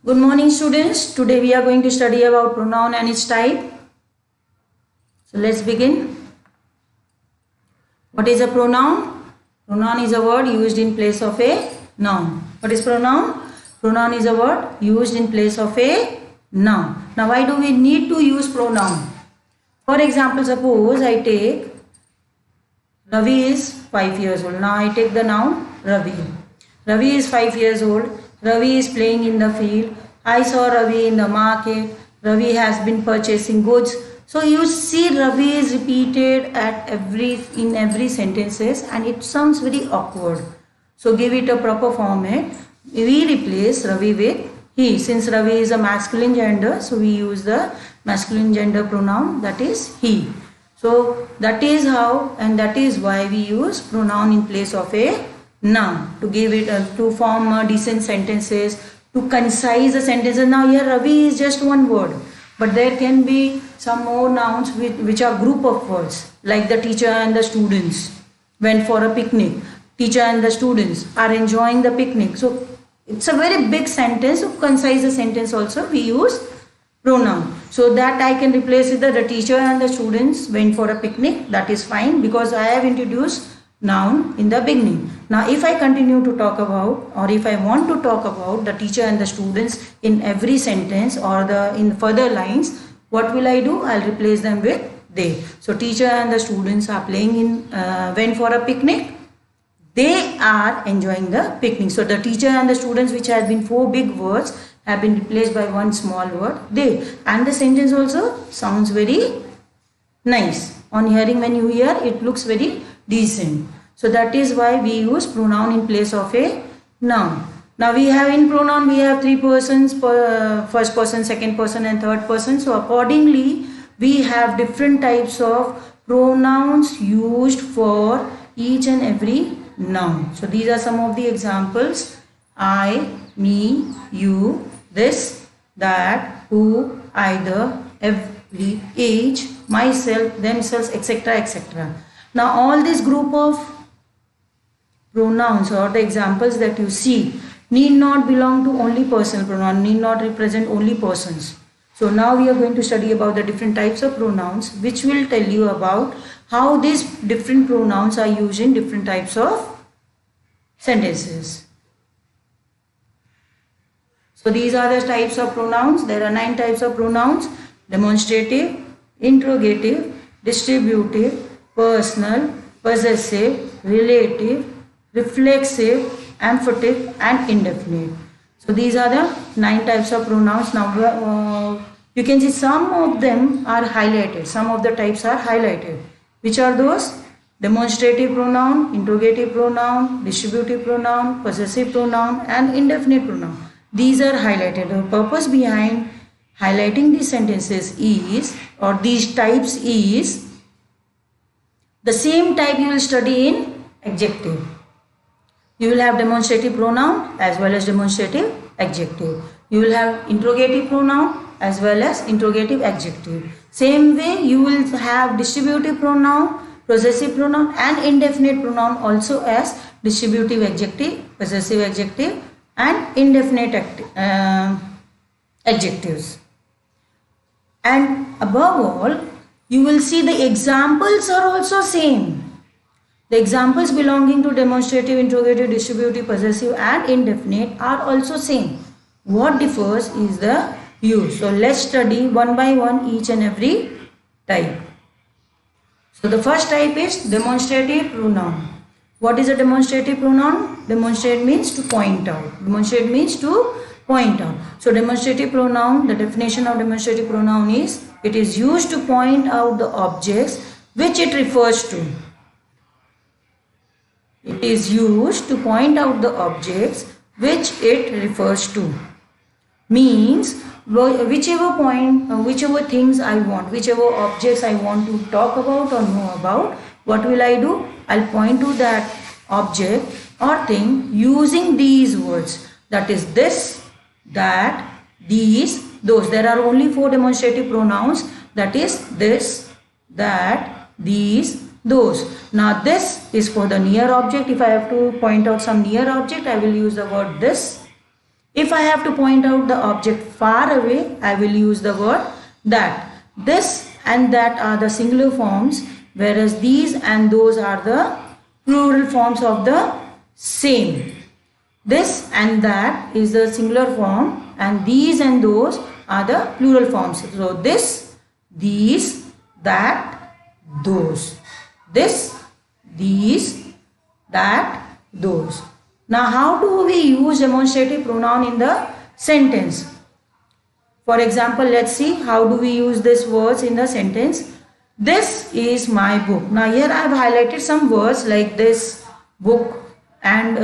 Good morning students. Today we are going to study about pronoun and its type. So let's begin. What is a pronoun? Pronoun is a word used in place of a noun. What is pronoun? Pronoun is a word used in place of a noun. Now why do we need to use pronoun? For example, suppose I take Ravi is 5 years old. Now I take the noun Ravi. Ravi is 5 years old. Ravi is playing in the field. I saw Ravi in the market. Ravi has been purchasing goods. So you see Ravi is repeated in every sentences and it sounds very awkward. So give it a proper format. We replace Ravi with he. Since Ravi is a masculine gender, so we use the masculine gender pronoun, that is he. So that is how and that is why we use pronoun in place of a noun to give it to form decent sentences, to concise the sentences. Now here Ravi is just one word, but there can be some more nouns which are group of words, like the teacher and the students went for a picnic. Teacher and the students are enjoying the picnic. So it's a very big sentence. To concise the sentence also we use pronoun. So that I can replace with the teacher and the students went for a picnic. That is fine because I have introduced noun in the beginning. Now if I continue to talk about, or if I want to talk about the teacher and the students in every sentence or in further lines, what will I do? I'll replace them with they. So teacher and the students are went for a picnic. They are enjoying the picnic. So the teacher and the students, which has been 4 big words, have been replaced by one small word they, and the sentence also sounds very nice. On hearing, when you hear, it looks very decent. So that is why we use pronoun in place of a noun. Now we have in pronoun, we have 3 persons, first person, second person and third person. So accordingly we have different types of pronouns used for each and every noun. So these are some of the examples: I, me, you, this, that, who, either, every, each, myself, themselves, etc., etc. Now all this group of pronouns or the examples that you see need not belong to only personal pronoun, need not represent only persons. So now we are going to study about the different types of pronouns, which will tell you about how these different pronouns are used in different types of sentences. So these are the types of pronouns. There are 9 types of pronouns: demonstrative, interrogative, distributive, personal, possessive, relative, reflexive, emphatic and indefinite. So these are the 9 types of pronouns. Now you can see some of them are highlighted. Some of the types are highlighted. Which are those? Demonstrative pronoun, interrogative pronoun, distributive pronoun, possessive pronoun and indefinite pronoun. These are highlighted. The purpose behind highlighting these sentences is, or these types is, the same type you will study in adjective. You will have demonstrative pronoun as well as demonstrative adjective. You will have interrogative pronoun as well as interrogative adjective. Same way you will have distributive pronoun, possessive pronoun and indefinite pronoun also as distributive adjective, possessive adjective and indefinite adjectives. And above all, you will see the examples are also same. The examples belonging to demonstrative, interrogative, distributive, possessive and indefinite are also same. What differs is the use. So let's study one by one each and every type. So the first type is demonstrative pronoun. What is a demonstrative pronoun? Demonstrate means to point out. Demonstrate means to point out. So demonstrative pronoun, the definition of demonstrative pronoun is, it is used to point out the objects which it refers to. It is used to point out the objects which it refers to. Means whichever things I want, whichever objects I want to talk about or know about, what will I do? I'll point to that object or thing using these words. That is this, that, these, those. There are only 4 demonstrative pronouns. That is this, that, these, those. Now this is for the near object. If I have to point out some near object, I will use the word this. If I have to point out the object far away, I will use the word that. This and that are the singular forms, whereas these and those are the plural forms of the same. This and that is the singular form and these and those are the plural forms. So this, these, that, those. This, these, that, those. Now how do we use demonstrative pronoun in the sentence? For example, let's see how do we use these words in the sentence. This is my book. Now here I have highlighted some words like this, book, and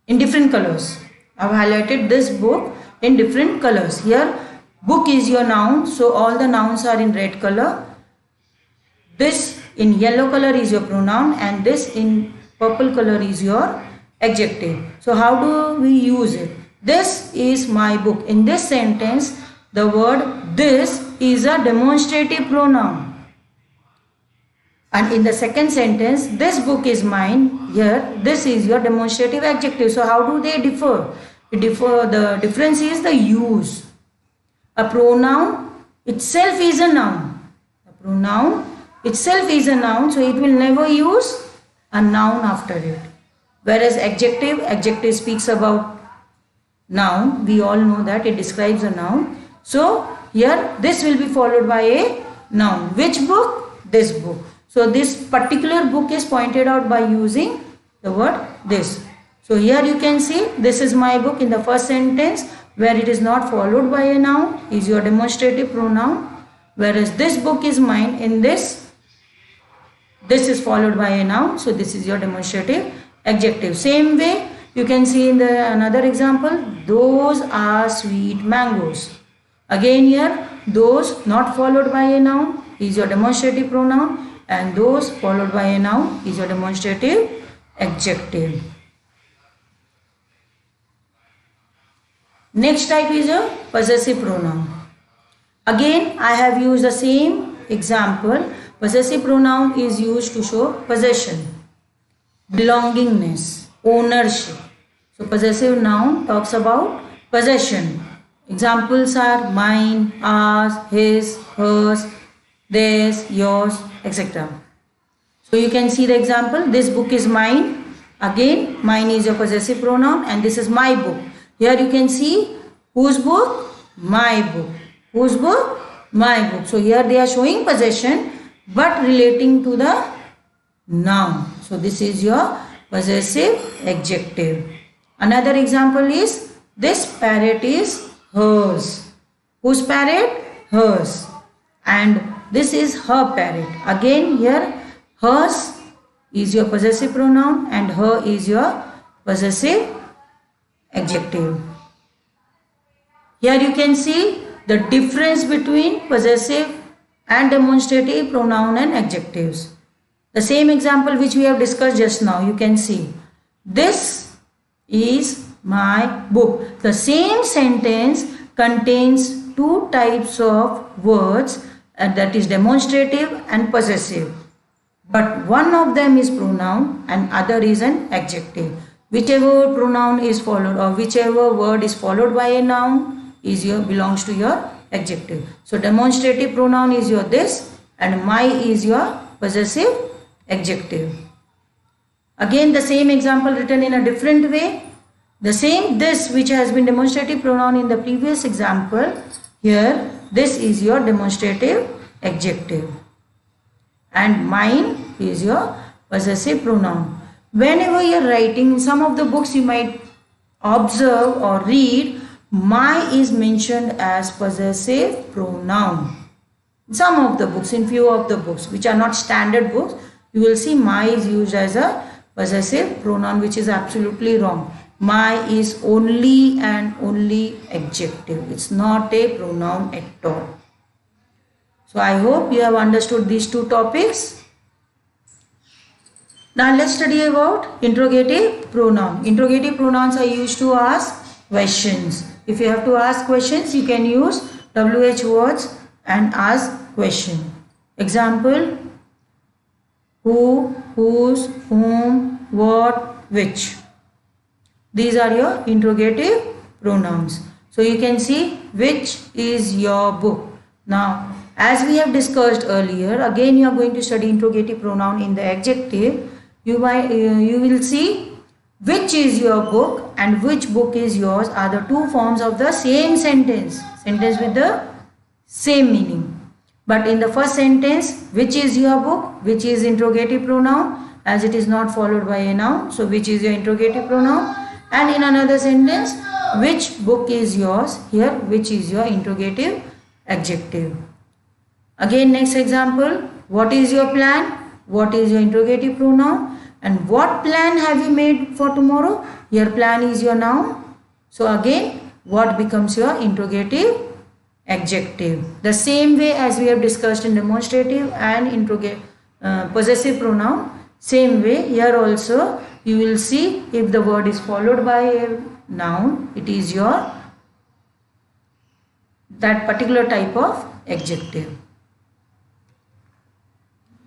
in different colors. I have highlighted this book in different colors. Here book is your noun, so all the nouns are in red color. This in yellow color is your pronoun and this in purple color is your adjective. So how do we use it? This is my book. In this sentence, the word this is a demonstrative pronoun. And in the second sentence, this book is mine. Here, this is your demonstrative adjective. So how do they differ? The difference is the use. A pronoun itself is a noun. A pronoun itself is a noun, so it will never use a noun after it. Whereas adjective speaks about noun. We all know that it describes a noun. So here this will be followed by a noun. Which book? This book. So this particular book is pointed out by using the word this. So here you can see this is my book in the first sentence, where it is not followed by a noun is your demonstrative pronoun. Whereas this book is mine, in this is followed by a noun, so this is your demonstrative adjective. Same way you can see in another example, those are sweet mangoes. Again here, those not followed by a noun is your demonstrative pronoun and those followed by a noun is your demonstrative adjective. Next type is a possessive pronoun. Again I have used the same example. Possessive pronoun is used to show possession, belongingness, ownership. So possessive noun talks about possession. Examples are mine, ours, his, hers, theirs, yours, etc. So you can see the example. This book is mine. Again, mine is your possessive pronoun and this is my book. Here you can see whose book? My book. Whose book? My book. So here they are showing possession but relating to the noun. So this is your possessive adjective. Another example is this parrot is hers. Whose parrot? Hers. And this is her parrot. Again here hers is your possessive pronoun and her is your possessive adjective. Here you can see the difference between possessive and demonstrative pronoun and adjectives. The same example which we have discussed just now, you can see this is my book. The same sentence contains two types of words, that is demonstrative and possessive. But one of them is pronoun and other is an adjective. Whichever pronoun is followed or whichever word is followed by a noun belongs to your adjective. So demonstrative pronoun is your this and my is your possessive adjective. Again the same example written in a different way. The same this which has been demonstrative pronoun in the previous example, here this is your demonstrative adjective and mine is your possessive pronoun. Whenever you are writing, in some of the books you might observe or read, my is mentioned as possessive pronoun. In some of the books, in few of the books which are not standard books, you will see my is used as a possessive pronoun, which is absolutely wrong. My is only and only adjective. It's not a pronoun at all. So I hope you have understood these two topics. Now let's study about interrogative pronoun. Interrogative pronouns are used to ask questions. If you have to ask questions, you can use WH words and ask question. Example, who, whose, whom, what, which. These are your interrogative pronouns. So you can see which is your book. Now, as we have discussed earlier, again you are going to study interrogative pronoun in the adjective. You will see which is your book and which book is yours are the two forms of the same sentence with the same meaning. But in the first sentence, which is your book, which is interrogative pronoun, as it is not followed by a noun, so which is your interrogative pronoun. And in another sentence, which book is yours, here which is your interrogative adjective. Again, next example, what is your plan, what is your interrogative pronoun, and what plan have you made for tomorrow, your plan is your noun. So again, what becomes your interrogative adjective. The same way as we have discussed in demonstrative and possessive pronoun, same way here also you will see if the word is followed by a noun, it is your that particular type of adjective.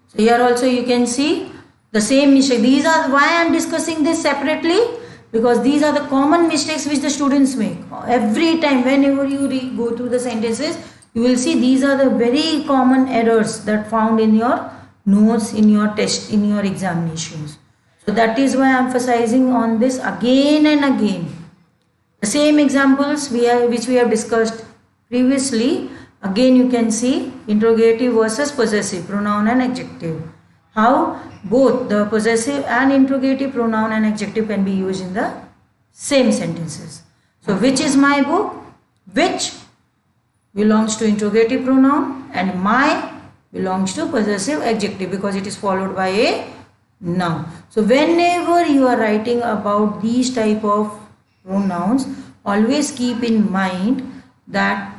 So here also you can see the same mistake. These are why I am discussing this separately, because these are the common mistakes which the students make. Every time whenever you go through the sentences, you will see these are the very common errors that found in your notes, in your test, in your examinations. So that is why I am emphasizing on this again and again. The same examples which we have discussed previously, again you can see interrogative versus possessive pronoun and adjective. How both the possessive and interrogative pronoun and adjective can be used in the same sentences. So which is my book, which belongs to interrogative pronoun and my belongs to possessive adjective because it is followed by a noun. So whenever you are writing about these type of pronouns, always keep in mind that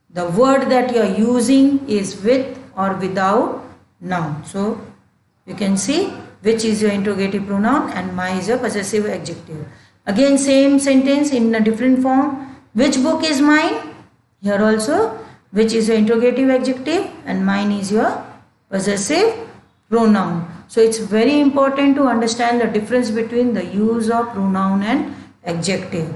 the word that you are using is with or without noun. So you can see which is your interrogative pronoun and my is your possessive adjective. Again same sentence in a different form. Which book is mine? Here also which is your interrogative adjective and mine is your possessive pronoun. So it's very important to understand the difference between the use of pronoun and adjective.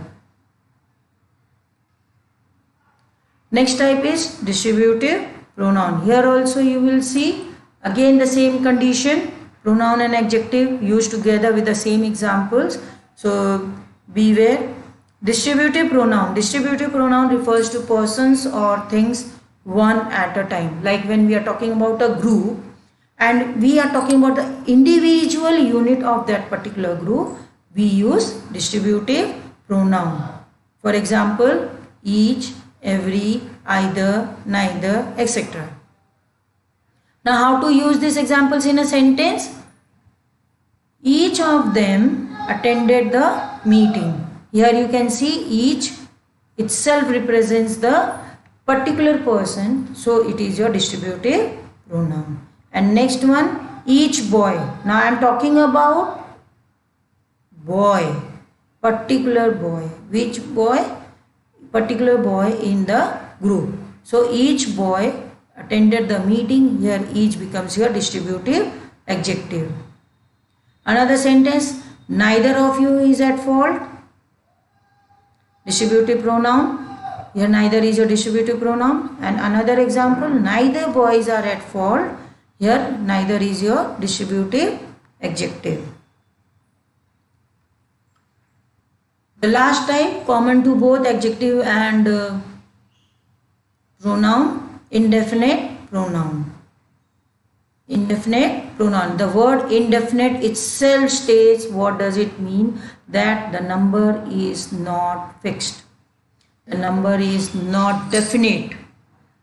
Next type is distributive pronoun. Here also you will see again the same condition, pronoun and adjective used together with the same examples. So beware. Distributive pronoun. Distributive pronoun refers to persons or things one at a time. Like when we are talking about a group and we are talking about the individual unit of that particular group, we use distributive pronoun. For example, each, every, either, neither, etc. Now how to use these examples in a sentence? Each of them attended the meeting. Here you can see each itself represents the particular person, so it is your distributive pronoun. And next one, each boy. Now I am talking about boy, particular boy. Which boy? Particular boy in the group. So each boy attended the meeting. Here each becomes your distributive adjective. Another sentence, neither of you is at fault. Distributive pronoun. Here neither is your distributive pronoun. And another example, neither boys are at fault. Here neither is your distributive adjective. The last type, common to both adjective and pronoun, indefinite pronoun. Indefinite pronoun. The word indefinite itself states what does it mean, that the number is not fixed. The number is not definite.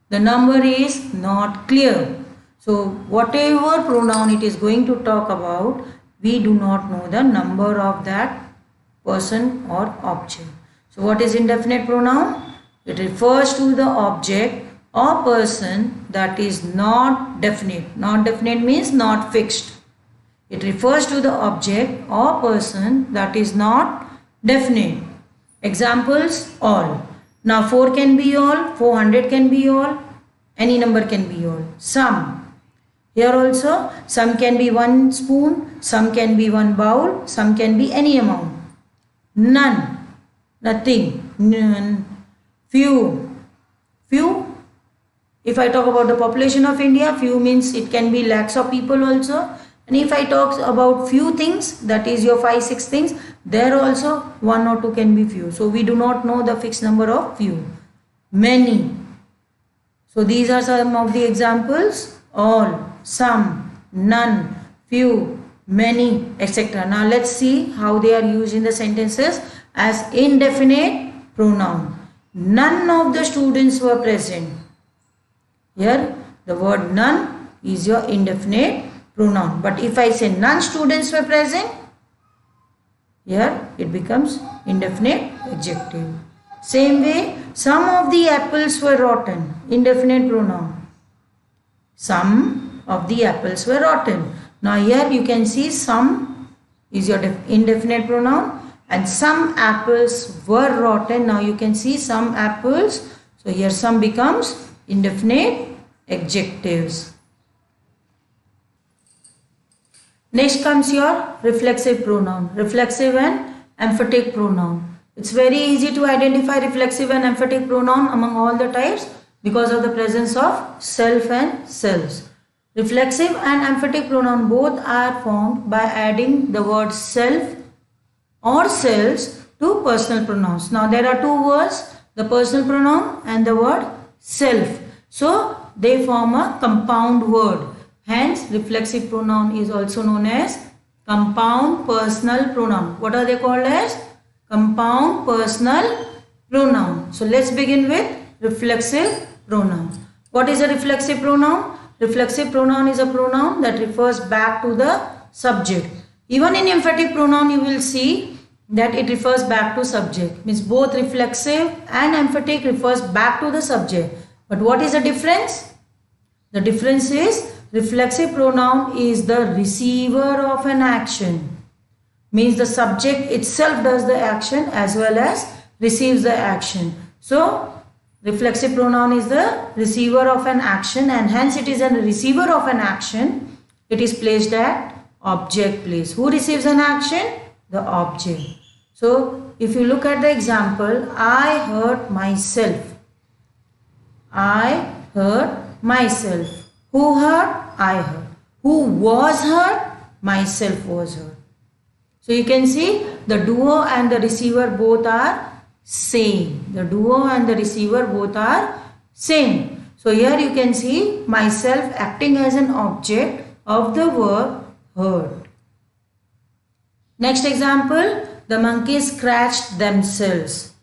The number is not clear. So whatever pronoun it is going to talk about, we do not know the number of that person or object. So what is indefinite pronoun? It refers to the object or person that is not definite. Not definite means not fixed. It refers to the object or person that is not definite. Examples, all. Now 4 can be all, 400 can be all, any number can be all. Some. Here also, some can be 1 spoon, some can be 1 bowl, some can be any amount. None, nothing, none, few. Few, if I talk about the population of India, few means it can be lakhs of people also. And if I talk about few things, that is your 5-6 things, there also 1 or 2 can be few. So we do not know the fixed number of few. Many. So these are some of the examples. All, some, none, few, many, etc. Now let's see how they are used in the sentences as indefinite pronoun. None of the students were present. Here the word none is your indefinite pronoun. But if I say none students were present, here it becomes indefinite adjective. Same way, some of the apples were rotten. Indefinite pronoun. Some of the apples were rotten. Now here you can see some is your indefinite pronoun. And some apples were rotten. Now you can see some apples. So here some becomes indefinite adjectives. Next comes your reflexive pronoun. Reflexive and emphatic pronoun. It's very easy to identify reflexive and emphatic pronoun among all the types because of the presence of self and selves. Reflexive and emphatic pronoun both are formed by adding the word self or selves to personal pronouns. Now there are 2 words, the personal pronoun and the word self. So they form a compound word. Hence reflexive pronoun is also known as compound personal pronoun. What are they called as? Compound personal pronoun. So let's begin with reflexive pronoun. What is a reflexive pronoun? Reflexive pronoun is a pronoun that refers back to the subject. Even in emphatic pronoun you will see that it refers back to subject. Means both reflexive and emphatic refers back to the subject. But what is the difference? The difference is reflexive pronoun is the receiver of an action. Means the subject itself does the action as well as receives the action. So reflexive pronoun is the receiver of an action, and hence it is a receiver of an action. It is placed at object place. Who receives an action? The object. So if you look at the example, I hurt myself. I hurt myself. Who hurt? I hurt. Who was hurt? Myself was hurt. So you can see the doer and the receiver both are same. The doer and the receiver both are same. So here you can see myself acting as an object of the verb hurt. Next example, the monkeys scratched themselves.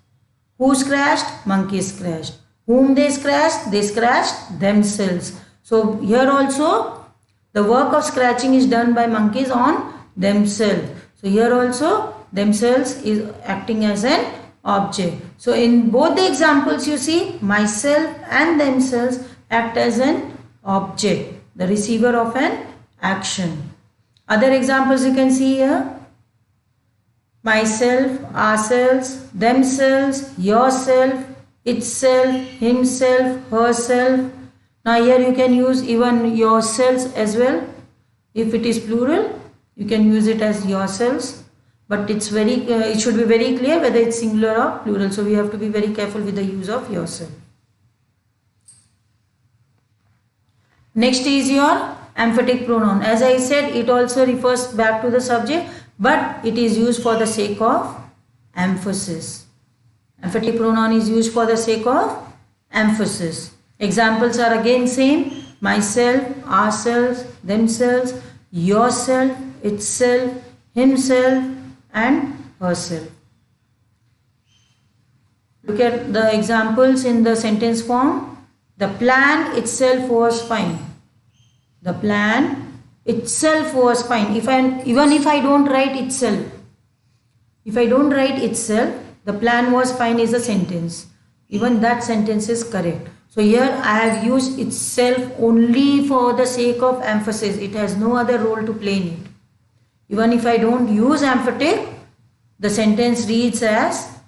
Who scratched? Monkeys scratched. Whom they scratched? They scratched themselves. So here also the work of scratching is done by monkeys on themselves. So here also themselves is acting as an object. So in both the examples you see myself and themselves act as an object, the receiver of an action. Other examples you can see here. Myself, ourselves, themselves, yourself, itself, himself, herself. Now here you can use even yourselves as well. If it is plural, you can use it as yourselves. But it should be very clear whether it's singular or plural. So we have to be very careful with the use of yourself. Next is your emphatic pronoun. As I said, it also refers back to the subject, but it is used for the sake of emphasis. Emphatic pronoun is used for the sake of emphasis. Examples are again same. Myself, ourselves, themselves, yourself, itself, himself, and herself. Look at the examples in the sentence form. The plan itself was fine. The plan itself was fine. Even if I don't write itself. If I don't write itself, the plan was fine is a sentence. Even that sentence is correct. So here I have used itself only for the sake of emphasis. It has no other role to play in it. Even if I don't use emphatic, the sentence reads as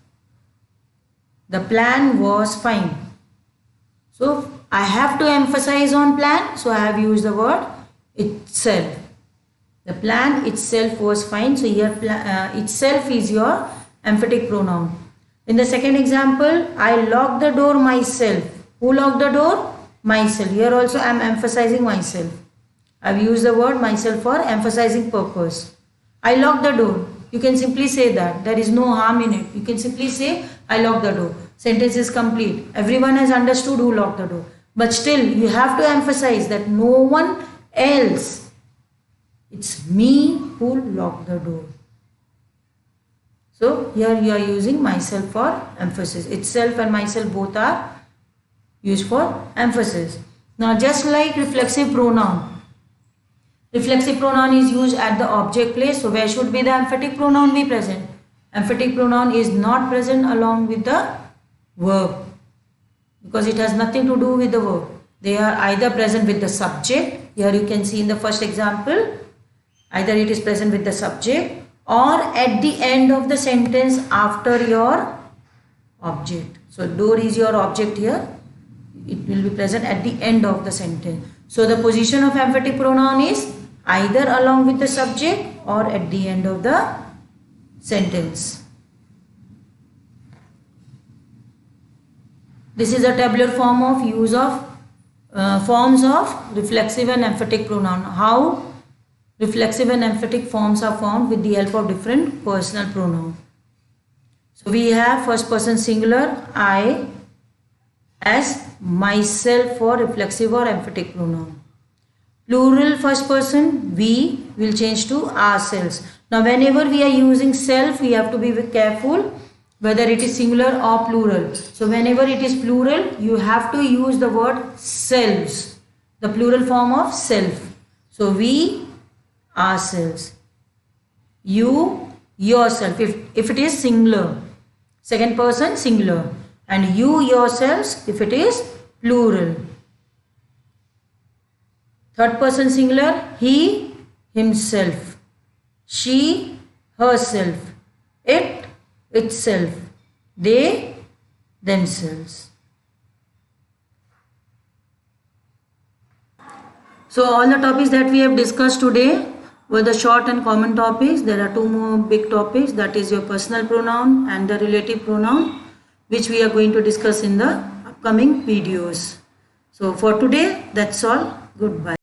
the plan was fine. So I have to emphasize on plan, so I have used the word itself. The plan itself was fine. So here itself is your emphatic pronoun. In the second example, I locked the door myself. Who locked the door? Myself. Here also I am emphasizing myself. I have used the word myself for emphasizing purpose. I locked the door. You can simply say that. There is no harm in it. You can simply say I locked the door. Sentence is complete. Everyone has understood who locked the door. But still you have to emphasize that no one else. It's me who locked the door. So here you are using myself for emphasis. Itself and myself both are used for emphasis. Now just like reflexive pronoun. Reflexive pronoun is used at the object place. So where should be the emphatic pronoun be present? Emphatic pronoun is not present along with the verb. Because it has nothing to do with the verb. They are either present with the subject. Here you can see in the first example. Either it is present with the subject or at the end of the sentence after your object. So door is your object here. It will be present at the end of the sentence. So the position of emphatic pronoun is either along with the subject or at the end of the sentence. This is a tabular form of use of forms of reflexive and emphatic pronoun. How reflexive and emphatic forms are formed with the help of different personal pronouns. So we have first person singular I as myself for reflexive or emphatic pronoun. Plural first person we will change to ourselves. Now whenever we are using self, we have to be careful whether it is singular or plural. So whenever it is plural, you have to use the word selves, the plural form of self. So we, ourselves. You, yourself. If it is singular. Second person singular. And you, yourselves if it is plural. Third person singular. He, himself. She, herself. It, itself. They, themselves. So all the topics that we have discussed today were the short and common topics. There are two more big topics, that is your personal pronoun and the relative pronoun, which we are going to discuss in the upcoming videos. So for today, that's all. Goodbye.